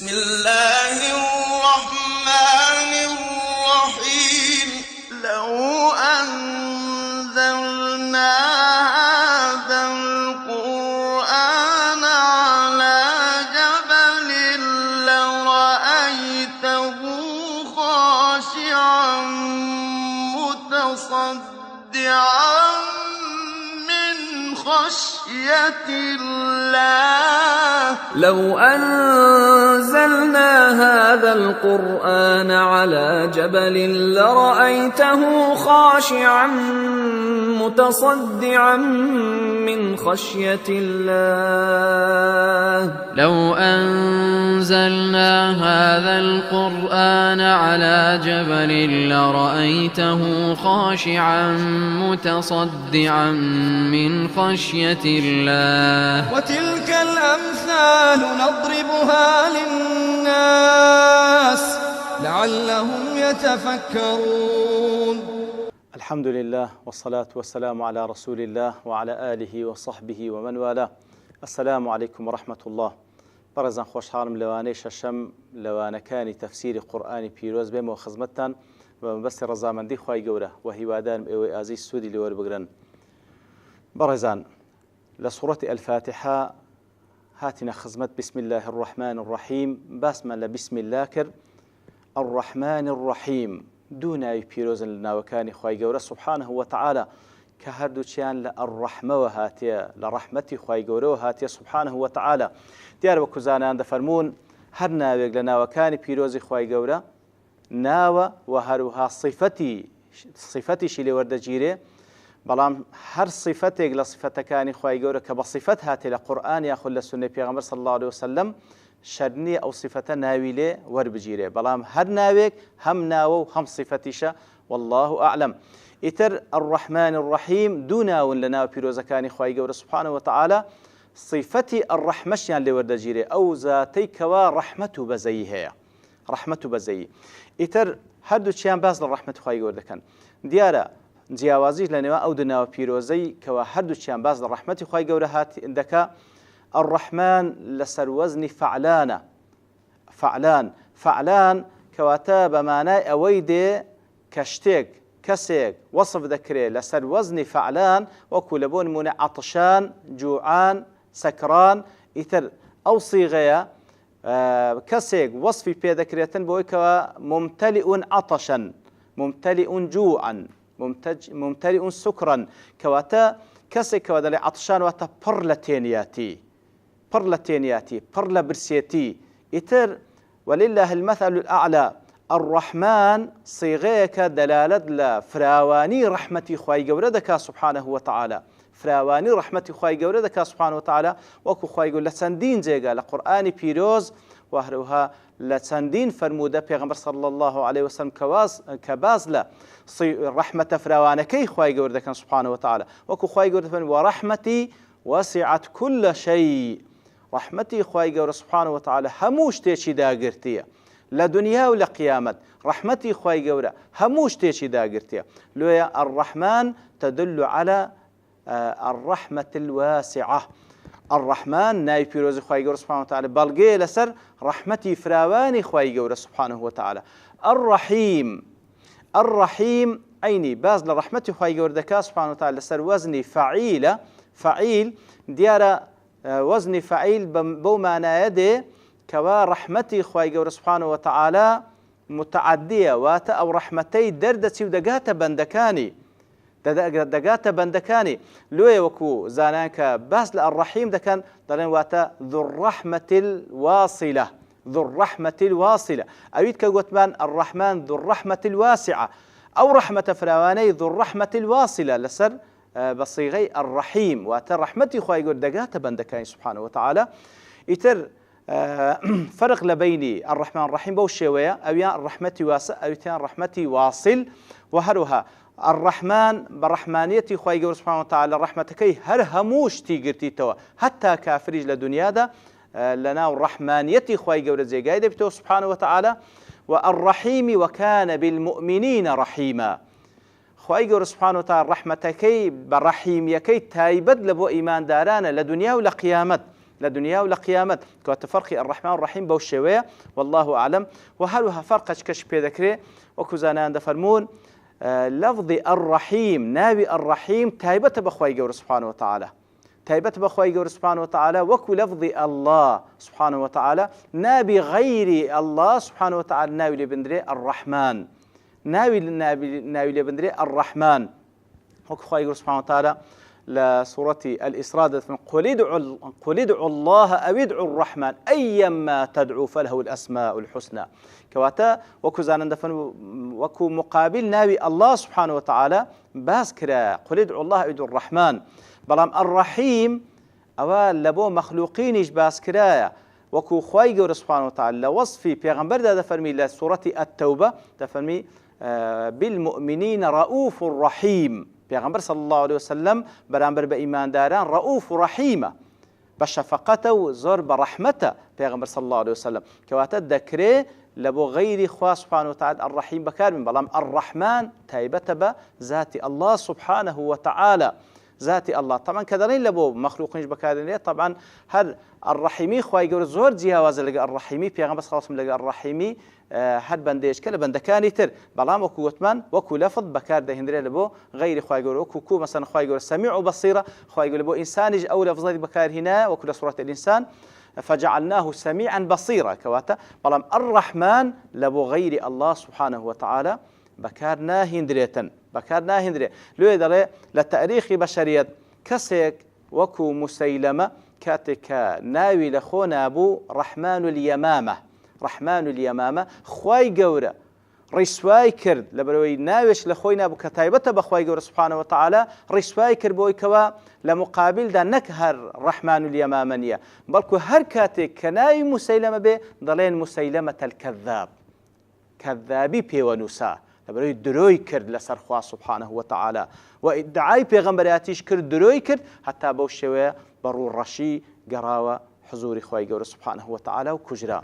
بسم الله الرحمن الرحيم لو أنزلنا هذا القرآن على جبل لرأيته خاشعا متصدعا من خشية الله لو أنزلنا هذا القرآن على جبل لرأيته خاشعا متصدعا من خشية الله لو أنزلنا هذا القرآن على جبل لرأيته خاشعا متصدعا من خشية الله وتلك الأمثال نضربها للناس لعلهم يتفكرون. الحمد لله والصلاة والسلام على رسول الله وعلى آله وصحبه ومن والاه. السلام عليكم ورحمة الله. برزان خوشحالم لوانەی شەشەم لەوانەکانی تەفسیری قورئانی پیرۆز بێمەوە خزمەتتان بە مەبەستی ڕەزامەندی خوای گەورە و هیوادارم ئێوەی ئازیز سوودی لێوەربگرن. بەڕێزان لە سوورەتی الفاتحة هاتنا خزمت بسم الله الرحمن الرحيم باسمان لبسم الله کرد. الرحمن الرحيم دوو ناوی پیرۆزن لە ناوەکانی خوای گەورە سبحانه وتعالى کە هەردووچیان لە الرحمەوە هاتیە لە ڕەحمەتی خوای گەورەوە هاتیە سبحانه وتعالى. دیار وەکو زانایان دەفەرمون هەر ناوێک لە ناوەکانی پیرۆزی خوای گەورە ناوە و هەروها صیفەتیشی لێ وەردەگیرێ، بەڵام هەر صیفەتێک لە صیفەتەکانی خوای گەورە کە بە صیفەت هاتێ لە قورئان یاخود لە سونەی پێغەمبەر صلی الله عليه وسلم شەرط نییە ئەو صیفەتە ناوی لێ وەربگیرێ، بەڵام هەر ناوێک هەم ناوە و هەم صیفەتیشە والله ئەعلم. ئیتر الرحمن الرحیم دوو ناون لە ناو پیرۆزەکانی خوای گەورە سبحانه وتعالى صیفەتی الرحمەشیان لێ وەردەگیرێ، ئەو زاتەی کەوا ڕەحمەت و بەزەیی هەیە، ڕەحمەت و بەزەیی. ئیتر هەردووچیان باس لە ڕەحمەت خوای گەورە دەکەن. دیارە جیاوازیش لە نێوان ئەو دوو ناوە پیرۆزەی کەوا هەردووچیان باس لە ڕەحمەتی خوای گەورە دەکا. الرحمن لەسەر وەزنی فەعلانە، فەعلان کەواتە بە مانای ئەوەی دێ کە شتێک کەسێک وەصف دەکرێت لەسەر وەزنی فەعلان، وەکو لە بۆ نمونە عەطشان، جوعان، سەکران. ئیتر ئەو سیغەیە کەسێک وەصفی پێ دەکرێتن بۆی کەوا ممتەلئ عەطشا، ممتەلئ جوعا، ممتەلئ سکرا، کەواتە کەسێک کەوا دەڵێ عەطشان واتە پڕ لە تێنیاتی، پڕ لە تێنیاتی، پڕ لە برسێتی. ئیتر ولله المثل الأعلى الرحمن صيغەیەکە دەلالەت لە فراوانی ڕەحمەتی خوای گەورە دەکا سبحانه وتعالى، فراوانی ڕەحمەتی خوای گەورە دەکا سبحانه وتعالى، وەکو خوای گەورە لە چەندین جێگا لە قورئانی پیرۆز و هەروها لە چەندین فەرموودە پێغەمبەر صلی الله عليه وسلم کە باز لە ڕەحمەتە فراوانەکەی خوای گەورە دەکەن سبحانه وتعالى، وەکو خوای گەورە دەفەرمێ وەڕەحمەتی وسعت كل شيء. ڕەحمەتی خوای گەورە سبحانه وتعالى هەموو شتێکی داگرتیە لە دنیا و لە قیامەت. ڕەحمەتی خوای گەورە هەموو شتێکی داگرتیە. لۆیە الرحمن تدل على الرحمة الواسعة. الرحمن ناوی پیرۆزی خوای گەورە سبحانه وتعالى بەڵگەیە لەسەر ڕەحمەتی فراوانی خوای گەورە سبحانه وتعالى. الرحیم عینی باز لە ڕەحمەتی خوای گەورە دەکا سبحانه وتعالى لەسەر وەزنی فەعیلە. فەعیل دیارە وەزنی فەعیل بەو مانایە دێ کەوا ڕەحمەتی خوای گەورە سبحانه وتعالى متعدیە، واتە ئەو ڕەحمەتەی دەردەچی و دەگاتە بەندەکانی. لۆیە وەکو زانان کە باس لە الرحیم دەکەن دەڵێن واتە ذو الرحمة الواصلة، ذو الرحمة الواصلة. ئەویت کە گوتمان الرحمن ذو الرحمة الواسعة، ئەو ڕەحمەتە فراوانەی ذو الرحمة الواصلة لەسەر بصيغي الرحيم، واتە ڕەحمەتی خوای گەورە دەگاتە بەندەکانی سبحانه وتعالى. ئیتر فرق لبيني الرحمن الرحيم بو شوية أويان رحمتي واسع أويان رحمتي واصل. وهروها الرحمن برحمانيتي خوي جور سبحانه وتعالى رحمتكي هر هموش تيجرتي توا حتى كافرج لدنيا دا لنا الرحمانيتي خوي جور زي قايدة بتو سبحانه وتعالى. والرحيم وكان بالمؤمنين رحيما. خوي جور سبحانه وتعالى رحمتكي برحيم يكي تايبد لبو إيمان دارانا لدنيا ولا قيامت. لدنيا ولا قيامت كوات فرق الرحمن الرحيم بوشوية والله أعلم. وهروها فرق كش بيذكره وكوزانان دفرمون لفظ الرحيم نابي الرحيم تايبة بخواي جور سبحانه وتعالى تايبة بخواي جور سبحانه وتعالى وكو لفظ الله سبحانه وتعالى نابي غير الله سبحانه وتعالى ناوي لبندري الرحمن ناوي لبندري الرحمن وكو خواي جور سبحانه وتعالى لسورة الإسراء قل ادعوا الله أو ادعوا الرحمن أيما تدعو فله الأسماء الحسنى كواتا وكو زانن دفن وكو مقابل ناوي الله سبحانه وتعالى باسكرا قل ادعوا الله أو ادعوا الرحمن بلام الرحيم أو لبو مخلوقينش باسكرايا وكو خواي جور سبحانه وتعالى وصفي بيغمبر دا دفرمي لسورة التوبة دفرمي بالمؤمنين رؤوف رحيم پیغمبر صلی الله علیه وسلم برانبر به ایمانداران رؤوف و رحیمه بشفقته و زور برحمته پیغمبر صلی الله علیه وسلم کواته دکره لبو غير خواه سبحانه وتعالى الرحيم بكار من بلام الرحمن تايبته بذات الله سبحانه وتعالى ذات الله طبعا كذلك لبو مخلوقينش بكار طبعا هر الرحيمي خواه يقول زور جهاز لقى الرحيمي پیغمبر صلی الله علیه وسلم لقى الرحيمي هر بندش كلا بندكاني تر بلام وكو وتمان وكو لفظ بكار دهندري لبو غير خواه يقول وكو مثلا خواه يقول سميع وبصيرة خواه يقول لبو إنسانج أو لفظات بكار هنا وكو سورة الإنسان فجعلناه سميعا بصيرا كواتا بلام الرحمن لبو غير الله سبحانه وتعالى بكار ناهندريتن بكار ناهندري لو يدري لتاريخ بشرية كسيك وكو مسيلمة كاتك ناوي لخونا أبو رحمن اليمامة رحمن اليمامة خواي قورة ريسواي كرد لبروي ناويش لخوينا أبو كتايبته بخواي قورة سبحانه وتعالى ريسواي كرد بوي كوا لمقابل دا نكهر رحمن اليمامانية بلكو هر كاتك كناوي مسيلمة به ضلين مسيلمة الكذاب كذابي بيوانوسا لبروي دروي كرد لسر خواه سبحانه وتعالى وادعاي بيغمبرياتيش كرد دروي كرد حتى بوشوه برو الرشي قراوة حضور خواي قورة سبحانه وتعالى وكجرا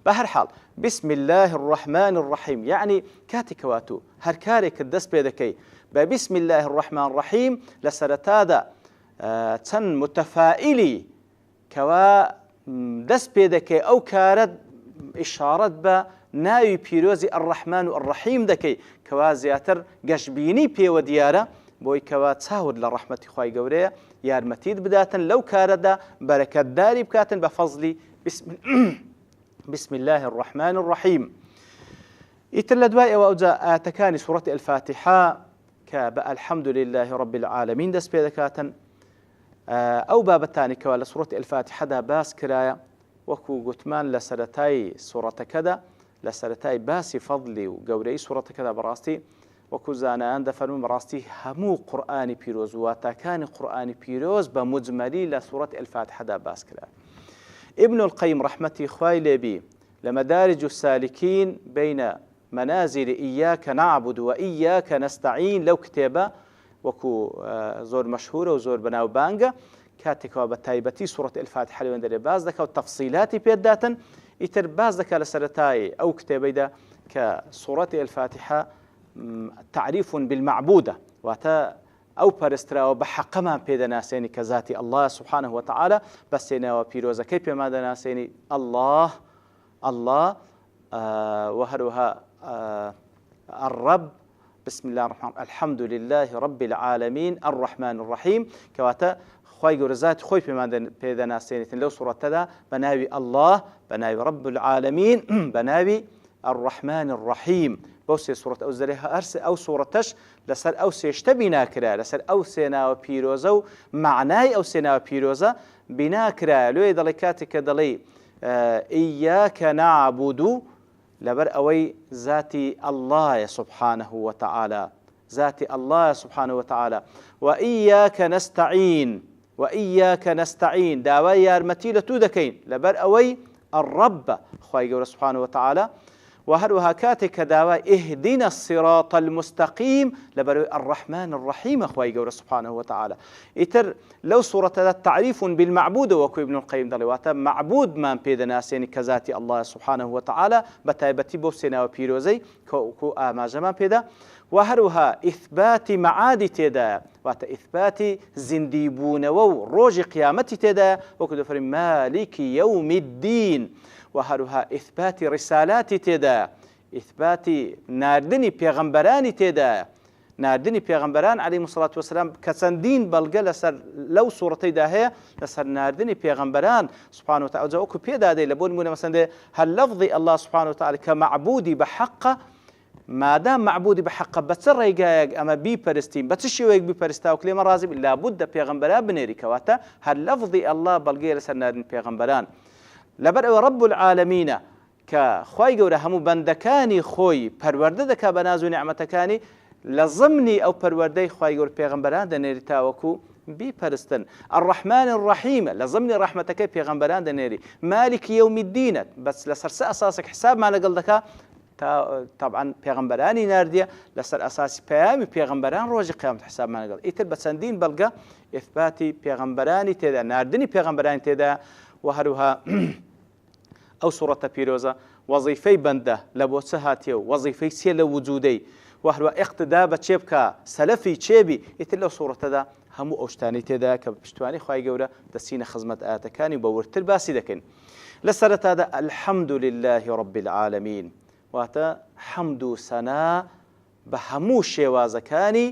بهر حال بسم الله الرحمن الرحيم يعني كاتكواتو هر كارك الدس بيدكي بسم الله الرحمن الرحيم لسرتادا تن متفائلي كوا دس بيدكي او كارد اشارة با ناوي بيروزي الرحمن الرحيم دكي كوا زياتر قشبيني بي وديارة بوي كوا تساود لرحمة خواي قوريه يارمتيد بداتا لو كاردا بركة داري بكاتا بفضلي بسم الله الرحمن الرحيم يتلدواء وأوجا آتكاني سورة الفاتحة كبأ الحمد لله رب العالمين دس بيدكاتا أو بابتاني كوالا سورة الفاتحة دا باس كرايا وكو قتمان لسرتاي سورة كذا لسرتاي باسي فضلي وقوري سورة كذا براستي وكو زانان دفرون براستي همو قرآن بيروز واتكاني قرآن بيروز بمجملي لسورة الفاتحة دا باس كرايا ابن القيم رحمتي خواي لبي لمدارج السالكين بين منازل إياك نعبد وإياك نستعين لو كتابة وكو زور مشهورة وزور بناو بانجا كاتكوا بتايبتي سورة الفاتحة لو اندري باز دكا والتفصيلات بيداتا يتر باز دكا لسرتاي أو كتابي دا كسورة الفاتحة تعريف بالمعبودة واتا أو برسترا وبحق ما بيد ناسيني كذاتي الله سبحانه وتعالى بسينا وبيروزا كيف ما ناسيني الله الله وهروها الرب بسم الله الرحمن الرحيم الحمد لله رب العالمين الرحمن الرحيم كواتا خوي جورزات خوي بيد ناسيني لو صورة تدا بناوي الله بناوي رب العالمين بناوي الرحمن الرحيم بوسي سورة أو زريها أرس أو سورة تش لسر أو سيشتبنا كرا لسر أو سينا وبيروزا معناي أو سينا وبيروزا بنا كرا لو يدلكاتك دلي إياك نعبد لبر أوي ذاتي الله سبحانه وتعالى ذاتي الله سبحانه وتعالى وإياك نستعين وإياك نستعين داوي يارمتي لتودكين لبر أوي الرب خواهي سبحانه وتعالى وهروها كاتك داوى اهدنا الصراط المستقيم لبروي الرحمن الرحيم أخوي قول سبحانه وتعالى إتر لو صورة التعريف بالمعبود وكو ابن القيم دلواتا معبود ما بيد ناسين كذاتي الله سبحانه وتعالى بتايبتي بوسنا وبيروزي كو آما جمان بيدا وهروها إثبات معاد تيدا واتە ئیثباتی زیندی بوونەوە و ڕۆژی قیامەتی تێدایە وەکو دەفەرمی مالیکی یەومی الدین و هەروها ئیثباتی ڕیسالاتی تێدایە ئیثباتی ناردنی پێغەمبەرانی تێدایە ناردنی پێغەمبەران عەلەیهیمو سەڵات وەسەلام کە چەندین بەڵگە لەسەر لەو سوورەتەیدا هەیە لەسەر ناردنی پێغەمبەران سوبحانەهو وتەعالە وەکو پێدادەی لە بۆ نمونە مەسەڵەن هەر لەفظی ئەڵڵا سوبحانەهو وتەعالە کە مەعبودی بەحەقە مادام معبودی بەحەقە بە چ ڕێگایەک ئەمە بیپەرستین بە چ شێوەیەک بیپەرستا و کلێمە ڕازی بین لابودە پێغەمبەرا بنێری کەواتە هەر لەفظی ئەڵڵا بەڵگەیە لەسەر ناردنی پێغەمبەران لەبەر ئەوە ڕەب العالەمینە کە خوای گەورە هەموو بەندەکانی خۆی پەروەردە دەکا بە ناز و نیعمەتەکانی لە ضمنی ئەو پەروەردەی خوای گەورە پێغەمبەران دەنێری تاوەکو بیپەرستن الرحمن الرحیمە لە ضمنی ڕەحمەتەکەی پێغەمبەران دەنێری مالکی یەومی الدینە بەس لەسەر سە ئەساسێک حسابمان لەگەڵ دەکا طبعا پێغەمبەرانی ناردیە لەسەر ئەساسی پەیامی پێغەمبەران ڕۆژی قیامەت حسابمان لەگەڵ ئیتر بە چەندین بەڵگە ئیثباتی پێغەمبەرانی تێدا ناردنی پێغەمبەرانی تێدا و هەروها ئەو سوورەتە پیرۆزە وەزیفەی بەندە لە بۆ چه هاتیە و وەزیفەی چیە لە وجودەی و هەروە ئیقتدا بە چێ بکە سەلەفی چێبی ئیتر لەو سوورەتەدا هەموو ئەو شتانی تێدا کە پشتوانی خوای گەورە دەچینە خزمەت ئاەتەکانی بە ورتر باسی دەکەین لە سەرەتادا الحەمد لله رب العالمین واتە حەمد و سەنا بە هەموو شێوازەکانی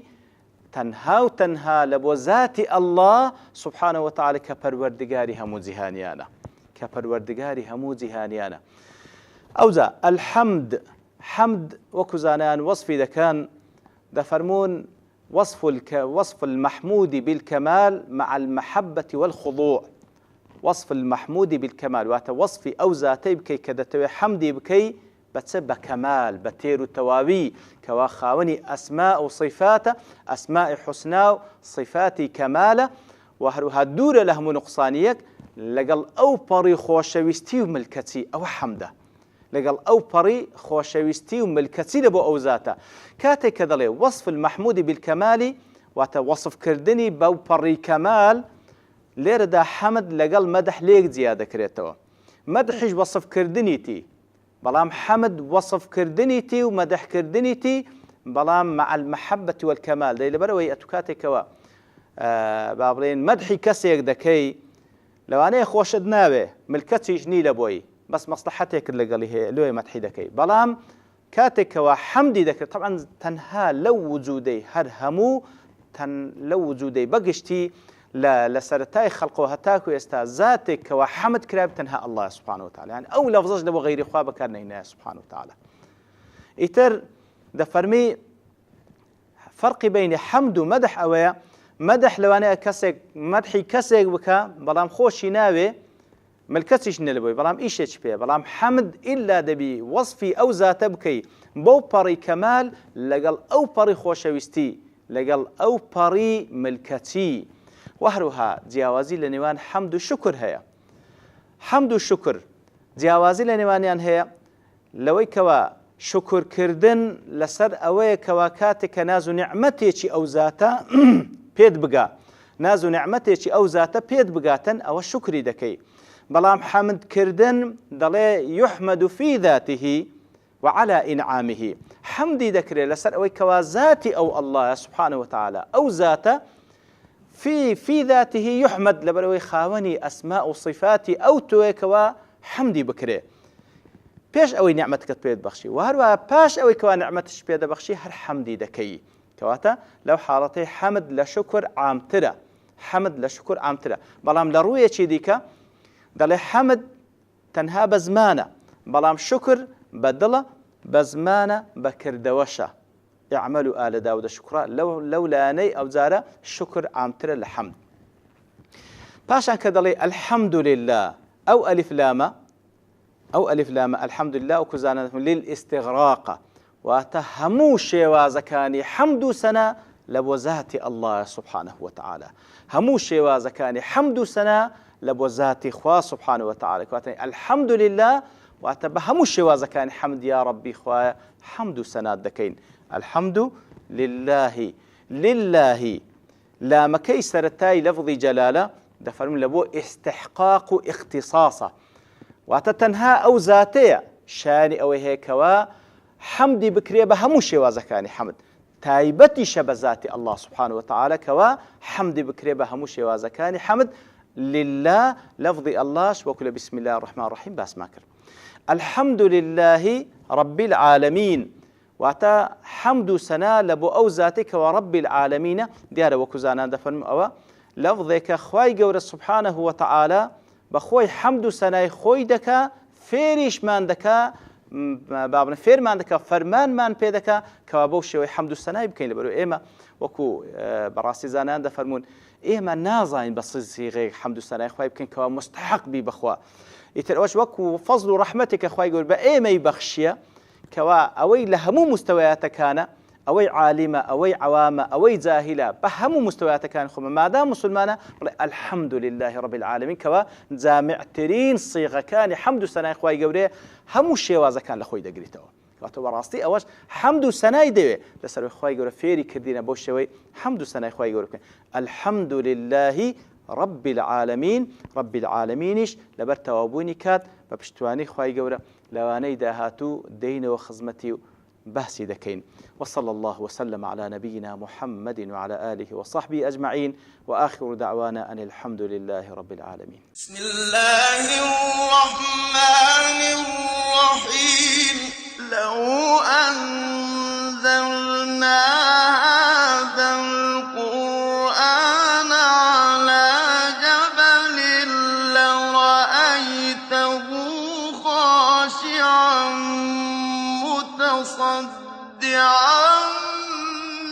تەنها و تەنها لە بۆ ذاتی ئەڵڵا سوبحانەهو وتەعالە کە پەروەردگاری هەموو جیهانیانە کە پەروەردگاری هەموو جیهانیانە ئەوجا الحەمد حەمد وەکو زانایان وەصفی دەکەن دەفەرمون وصف المحمود بالكمال مع المحبة والخضوع وصف المحمود بالكمال واتە وصفی ئەو زاتەی بکەی کە دەتەوێت حەمدی بکەی بەچە بە کەمال بە تێر و تەواوی کەوا خاوەنی ئەسما و صیفاتە ئەسمائی حوسنا و صیفاتی کەمالە و هەروها دوورە لە هەموو نوقسانیەک لەگەڵ ئەو پەڕی خۆشەویستی و ملکەتی ئەوە حەمدە لەگەڵ ئەو پەڕی خۆشەویستی و ملکەتی لە بۆ ئەو زاتە کاتێک کە دەڵێ وەصف المەحمودی بالکەمالی واتە وەصفکردنی بەو پەڕی کەمال لێرەدا حەمد لەگەڵ مەدح لێک جیا دەکرێتەوە مەدحیش وەصفکردنیتی بەڵام حەمد وەصفکردنیتی و مەدحکردنیتی بەڵام مع المەحەبەة والکەمال دەی لەبەرەوەی ئەتو کاتێکەوە با بڵێن مەدحی کەسێک دەکەی لەوانەیە خۆشت ناوێ ملکەتیش نی لە بۆی بەس مەسلحەتێکت لەگەڵی هەیە لۆی مەدحی دەکەی بەڵام کاتێکەوە حەمدی دەکرێت طبعا تەنها لەو وجودەی هەر هەموو لەو وجودەی بەگشتی لە سەرەتای خەڵقەوە هەتاکو ئێستا زاتێکەوە حەمد کراب تەنها ئەڵڵا سوبحانەهو وتەعالە یعنی ئەو لەفزەش لە بۆ غەیری خوا بەکار نەهێنایە سوبحانەهو وتەعالە ئیتر دەفەرمی فەرقی بەینی حەمد و مەدح ئەوەیە مەدح لەوانەیە کەسێک مەدحی کەسێک بکە بەڵام خۆشی ناوێ ملکەتیش نە لە بۆی بەڵام ئیشێک پێ بەڵام حەمد ئیلا دەبی وەصفی ئەو زاتە بکەی بۆ پەڕی کەمال لەگەڵ ئەو پەڕی خۆشەویستی لەگەڵ ئەو پەڕی ملکەتی و هەروها جیاوازی لە نێوان حەمد و شکر هەیە حەمد و شکر جیاوازی لە نێوانیان هەیە لەوەی کەوە شکرکردن لەسەر ئەوەیە کەوا کاتێک کە ناز و نیعمەتێکی ئەو زاتە پێت بگا ناز و نیعمەتێکی ئەو زاتە پێت بگاتن ئەوە شکری دەکەی بەڵام حەمدکردن دەڵێ یحمد فی ذاته وعلى إنعامه حەمدی دەکرێت لەسەر ئەوەی کەوا ذاتی ئەو ئەڵڵایە سوبحانەهو وتەعالە ئەو زاتە في ذاته يحمد لبروي خاوني أسماء وصفاتي أو تويكوا حمدي بكري بيش أوي نعمتك بيد بخشي وهروا باش أوي كوا نعمتش بيد بخشي هر حمدي دكي كواتا لو حالتي حمد لشكر عامترة حمد لشكر عامترة بلام لروية چي ديكا دالي حمد تنها بزمانة بلام شكر بدلا بزمانة بكردوشة يعملوا آل داود شكرا لولاني أو زارة شكر عامتر الحمد باشا كدلي الحمد لله أو ألف لام الحمد لله وكزانا للاستغراق وتهمو شيوازكاني حمد سنة لبوزات الله سبحانه وتعالى همو شيوازكاني حمد سنة لبوزات خوا سبحانه وتعالى الحمد لله واتبهمو شيوازكاني حمد يا ربي خوا حمد سنة دكين الحمد لله لا مكي سرتاي لفظ جلالة دفرم لبو استحقاق اختصاصه واتتنها أو ذاتية شاني أو هيكوا حمدي بكريه بهمو شوازكاني حمد تایبەتی شە بە ذاتی الله سبحانه وتعالى کەوا حەمدی بکرێ بە هەموو شێوازەکانی حەمد لله لفظی اللهش وەکو لە بسم الله الرحمن الرحیم باسمان کرد. الحمد لله رب العالمين واتە حەمد و سەنا لە بۆ ئەو ذاتی کەوا رب العالمینە دیارە وەکو زانان دەفەرمون ئەوە لەفظێکە خوای گەورە سبحانه وتعالى بەخۆی حەمد و سەنای خۆی دەکا فێریشمان دەکا بابن فێرمان دەکا فەرمانمان پێ دەکا کەوا بەو شێوەی حەمد و سەنای بکەین لەبەرەوەی ئێمە وەکو بەڕاستی زانان دەفەرمون ئێمە نازانین بە سیغەی حەمد و سەنای خوای بکەین کەوا مستحق بی بەخوا ئیتر ئەوەش وەکو فەزل و ڕەحمەتێکە خوای گەورە بە ئێمەی بەخشیە کەوا ئەوەی لە هەموو مستەوایاتەکانە ئەوەی عالیمە ئەوەی عوامە ئەوەی جاهیلە بە هەموو مستەوایاتەکان خۆمە مادام مسلمانە بڵێ الحەمد لله رب العالمین کەوا جامعترین سیغەکانی حەمد و سەنای خوای گەورەیە هەموو شێوازەکان لە خۆی دەگریتەوە واتە بەڕاستی ئەوەش حەمد و سەنای دەوێت لەسەر خوای گەورە فێری کردینە بۆ شێوەی حەمد و سەنای خوای گەورە بکەین الحەمد لله رب العالمین رب العالمینیش لەبەر تەوابوونی کات بە پشتوانی خوای گەورە لەوانەی داهاتوو دەینەوە خزمەتی و بحثي دكين وصلى الله وسلم على نبينا محمد وعلى آله وصحبه أجمعين وآخر دعوانا أن الحمد لله رب العالمين. بسم الله الرحمن الرحيم. لو أنزلنا هذا القرآن على جبل لرأيته خاشعا متصدعا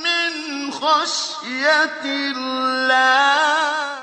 من خشية الله